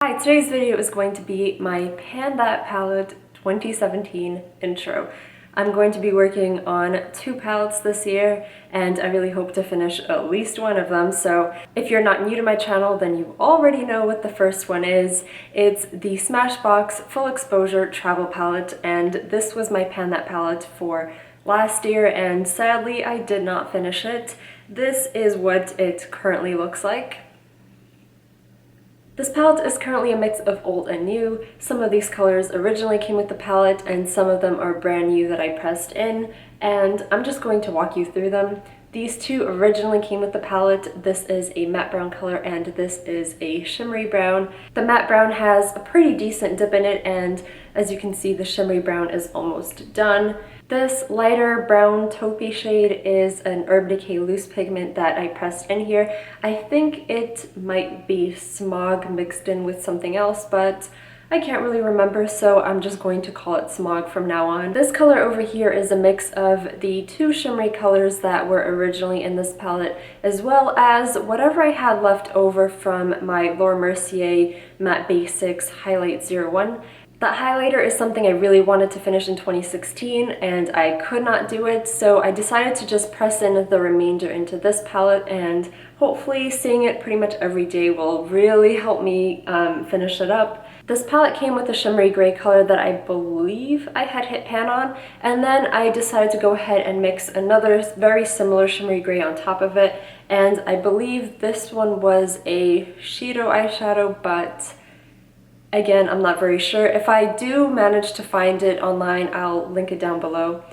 Hi, today's video is going to be my Pan That Palette 2017 intro. I'm going to be working on 2 palettes this year, and I really hope to finish at least one of them. So if you're not new to my channel, then you already know what the first one is. It's the Smashbox Full Exposure Travel Palette, and this was my Pan That palette for last year, and sadly I did not finish it. This is what it currently looks like. This palette is currently a mix of old and new. Some of these colors originally came with the palette and some of them are brand new that I pressed in, and I'm just going to walk you through them. These two originally came with the palette. This is a matte brown color and this is a shimmery brown. The matte brown has a pretty decent dip in it, and as you can see, the shimmery brown is almost done. This lighter brown taupey shade is an Urban Decay loose pigment that I pressed in here. I think it might be Smog mixed in with something else, but I can't really remember, so I'm just going to call it Smog from now on. This color over here is a mix of the 2 shimmery colors that were originally in this palette, as well as whatever I had left over from my Mercier Matte Basics Highlight 01. That highlighter is something I really wanted to finish in 2016 and I could not do it, so I decided to just press in the remainder into this palette, and hopefully seeing it pretty much every day will really help me finish it up. This palette came with a shimmery gray color that I believe I had hit pan on, and then I decided to go ahead and mix another very similar shimmery gray on top of it, and I believe this one was a Shido eyeshadow, but again, I'm not very sure. If I do manage to find it online, I'll link it down below.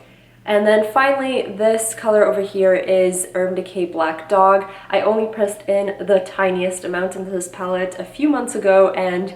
And then finally, this color over here is Urban Decay Black Dog. I only pressed in the tiniest amount into this palette a few months ago, and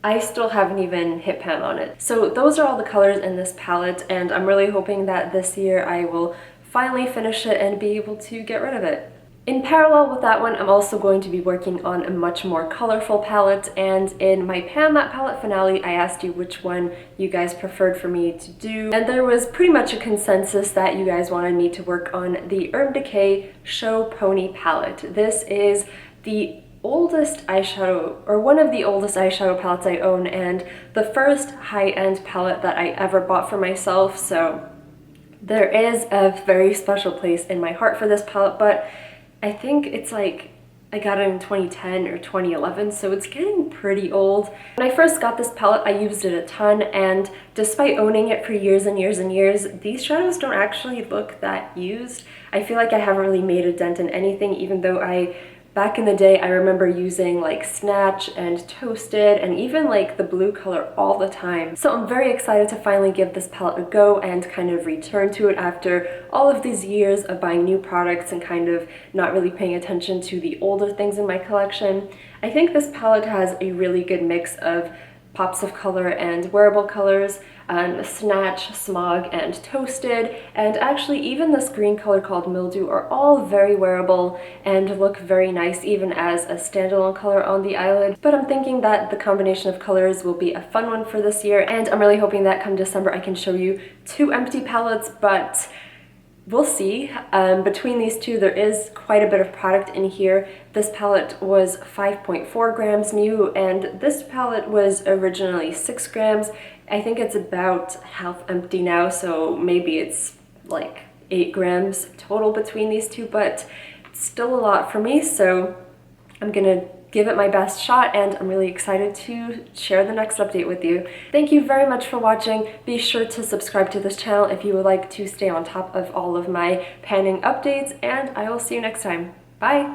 I still haven't even hit pan on it. So those are all the colors in this palette, and I'm really hoping that this year I will finally finish it and be able to get rid of it. In parallel with that one, I'm also going to be working on a much more colorful palette, and in my Pan That palette finale, I asked you which one you guys preferred for me to do, and there was pretty much a consensus that you guys wanted me to work on the Urban Decay Show Pony palette. This is the oldest eyeshadow, or one of the oldest eyeshadow palettes I own, and the first high-end palette that I ever bought for myself, so there is a very special place in my heart for this palette, but I think it's like I got it in 2010 or 2011, so it's getting pretty old. When I first got this palette, I used it a ton, and despite owning it for years and years and years, these shadows don't actually look that used. I feel like I haven't really made a dent in anything, even though back in the day, I remember using like Snatch and Toasted and even like the blue color all the time. So I'm very excited to finally give this palette a go and kind of return to it after all of these years of buying new products and kind of not really paying attention to the older things in my collection. I think this palette has a really good mix of pops of color and wearable colors, Snatch, Smog, and Toasted, and actually even this green color called Mildew are all very wearable and look very nice even as a standalone color on the eyelid. But I'm thinking that the combination of colors will be a fun one for this year, and I'm really hoping that come December I can show you 2 empty palettes, but we'll see. Between these two, there is quite a bit of product in here. This palette was 5.4 grams new, and this palette was originally 6 grams. I think it's about half empty now, so maybe it's like 8 grams total between these two, but it's still a lot for me, so I'm gonna give it my best shot, and I'm really excited to share the next update with you. Thank you very much for watching. Be sure to subscribe to this channel if you would like to stay on top of all of my panning updates, and I will see you next time. Bye!